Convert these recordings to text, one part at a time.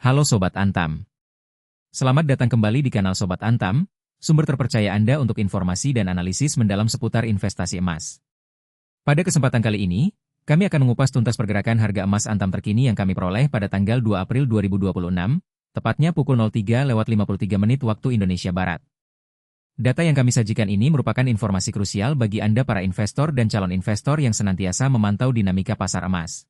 Halo Sobat Antam. Selamat datang kembali di kanal Sobat Antam, sumber terpercaya Anda untuk informasi dan analisis mendalam seputar investasi emas. Pada kesempatan kali ini, kami akan mengupas tuntas pergerakan harga emas Antam terkini yang kami peroleh pada tanggal 2 April 2026, tepatnya pukul 03.53 menit waktu Indonesia Barat. Data yang kami sajikan ini merupakan informasi krusial bagi Anda para investor dan calon investor yang senantiasa memantau dinamika pasar emas.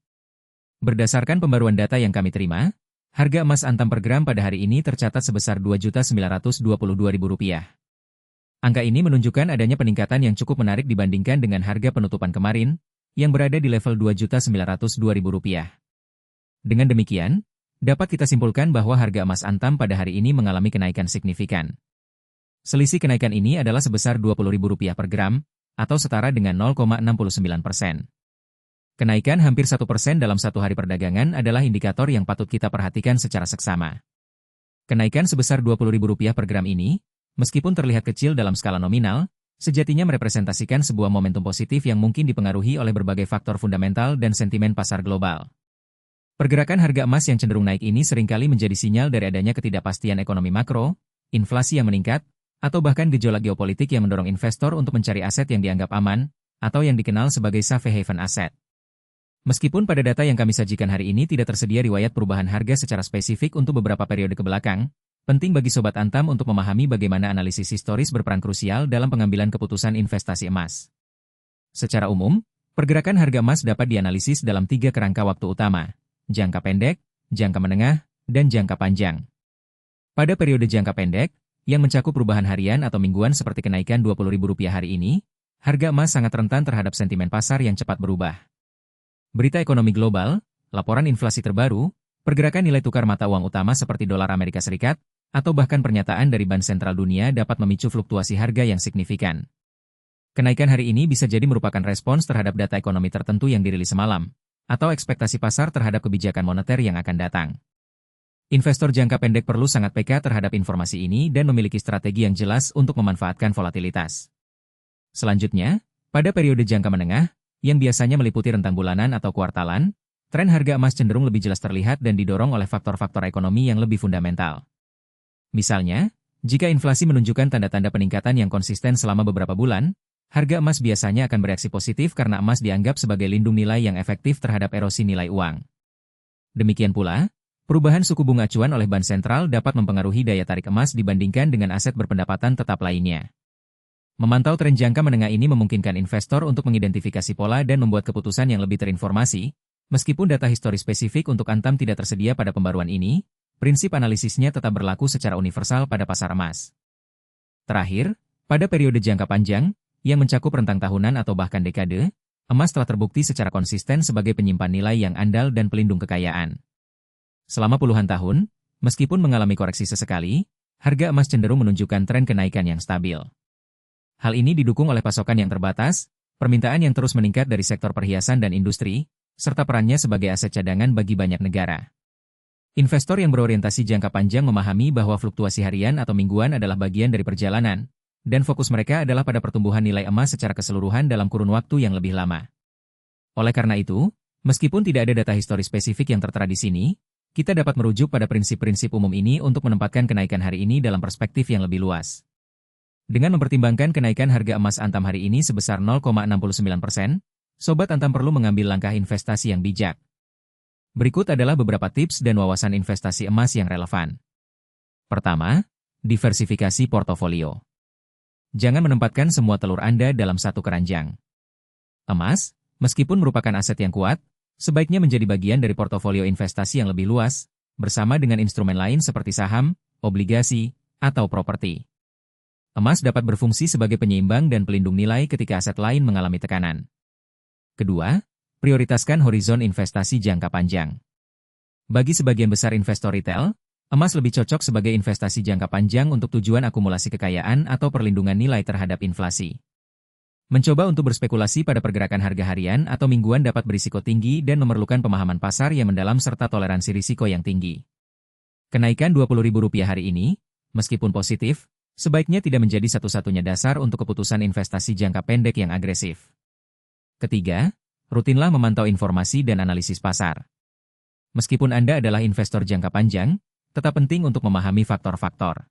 Berdasarkan pembaruan data yang kami terima, harga emas Antam per gram pada hari ini tercatat sebesar Rp2.922.000. Angka ini menunjukkan adanya peningkatan yang cukup menarik dibandingkan dengan harga penutupan kemarin, yang berada di level Rp2.902.000. Dengan demikian, dapat kita simpulkan bahwa harga emas Antam pada hari ini mengalami kenaikan signifikan. Selisih kenaikan ini adalah sebesar Rp20.000 per gram, atau setara dengan 0,69%. Kenaikan hampir 1% dalam satu hari perdagangan adalah indikator yang patut kita perhatikan secara seksama. Kenaikan sebesar Rp20.000 per gram ini, meskipun terlihat kecil dalam skala nominal, sejatinya merepresentasikan sebuah momentum positif yang mungkin dipengaruhi oleh berbagai faktor fundamental dan sentimen pasar global. Pergerakan harga emas yang cenderung naik ini seringkali menjadi sinyal dari adanya ketidakpastian ekonomi makro, inflasi yang meningkat, atau bahkan gejolak geopolitik yang mendorong investor untuk mencari aset yang dianggap aman, atau yang dikenal sebagai safe haven asset. Meskipun pada data yang kami sajikan hari ini tidak tersedia riwayat perubahan harga secara spesifik untuk beberapa periode kebelakang, penting bagi Sobat Antam untuk memahami bagaimana analisis historis berperan krusial dalam pengambilan keputusan investasi emas. Secara umum, pergerakan harga emas dapat dianalisis dalam 3 kerangka waktu utama: jangka pendek, jangka menengah, dan jangka panjang. Pada periode jangka pendek, yang mencakup perubahan harian atau mingguan seperti kenaikan Rp20.000 hari ini, harga emas sangat rentan terhadap sentimen pasar yang cepat berubah. Berita ekonomi global, laporan inflasi terbaru, pergerakan nilai tukar mata uang utama seperti dolar Amerika Serikat, atau bahkan pernyataan dari Bank Sentral Dunia dapat memicu fluktuasi harga yang signifikan. Kenaikan hari ini bisa jadi merupakan respons terhadap data ekonomi tertentu yang dirilis semalam, atau ekspektasi pasar terhadap kebijakan moneter yang akan datang. Investor jangka pendek perlu sangat peka terhadap informasi ini dan memiliki strategi yang jelas untuk memanfaatkan volatilitas. Selanjutnya, pada periode jangka menengah, yang biasanya meliputi rentang bulanan atau kuartalan, tren harga emas cenderung lebih jelas terlihat dan didorong oleh faktor-faktor ekonomi yang lebih fundamental. Misalnya, jika inflasi menunjukkan tanda-tanda peningkatan yang konsisten selama beberapa bulan, harga emas biasanya akan bereaksi positif karena emas dianggap sebagai lindung nilai yang efektif terhadap erosi nilai uang. Demikian pula, perubahan suku bunga acuan oleh Bank Sentral dapat mempengaruhi daya tarik emas dibandingkan dengan aset berpendapatan tetap lainnya. Memantau tren jangka menengah ini memungkinkan investor untuk mengidentifikasi pola dan membuat keputusan yang lebih terinformasi. Meskipun data historis spesifik untuk Antam tidak tersedia pada pembaruan ini, prinsip analisisnya tetap berlaku secara universal pada pasar emas. Terakhir, pada periode jangka panjang, yang mencakup rentang tahunan atau bahkan dekade, emas telah terbukti secara konsisten sebagai penyimpan nilai yang andal dan pelindung kekayaan. Selama puluhan tahun, meskipun mengalami koreksi sesekali, harga emas cenderung menunjukkan tren kenaikan yang stabil. Hal ini didukung oleh pasokan yang terbatas, permintaan yang terus meningkat dari sektor perhiasan dan industri, serta perannya sebagai aset cadangan bagi banyak negara. Investor yang berorientasi jangka panjang memahami bahwa fluktuasi harian atau mingguan adalah bagian dari perjalanan, dan fokus mereka adalah pada pertumbuhan nilai emas secara keseluruhan dalam kurun waktu yang lebih lama. Oleh karena itu, meskipun tidak ada data historis spesifik yang tertera di sini, kita dapat merujuk pada prinsip-prinsip umum ini untuk menempatkan kenaikan hari ini dalam perspektif yang lebih luas. Dengan mempertimbangkan kenaikan harga emas Antam hari ini sebesar 0,69%, Sobat Antam perlu mengambil langkah investasi yang bijak. Berikut adalah beberapa tips dan wawasan investasi emas yang relevan. Pertama, diversifikasi portofolio. Jangan menempatkan semua telur Anda dalam satu keranjang. Emas, meskipun merupakan aset yang kuat, sebaiknya menjadi bagian dari portofolio investasi yang lebih luas, bersama dengan instrumen lain seperti saham, obligasi, atau properti. Emas dapat berfungsi sebagai penyeimbang dan pelindung nilai ketika aset lain mengalami tekanan. Kedua, prioritaskan horizon investasi jangka panjang. Bagi sebagian besar investor retail, emas lebih cocok sebagai investasi jangka panjang untuk tujuan akumulasi kekayaan atau perlindungan nilai terhadap inflasi. Mencoba untuk berspekulasi pada pergerakan harga harian atau mingguan dapat berisiko tinggi dan memerlukan pemahaman pasar yang mendalam serta toleransi risiko yang tinggi. Kenaikan Rp20.000 hari ini, meskipun positif, sebaiknya tidak menjadi satu-satunya dasar untuk keputusan investasi jangka pendek yang agresif. Ketiga, rutinlah memantau informasi dan analisis pasar. Meskipun Anda adalah investor jangka panjang, tetap penting untuk memahami faktor-faktor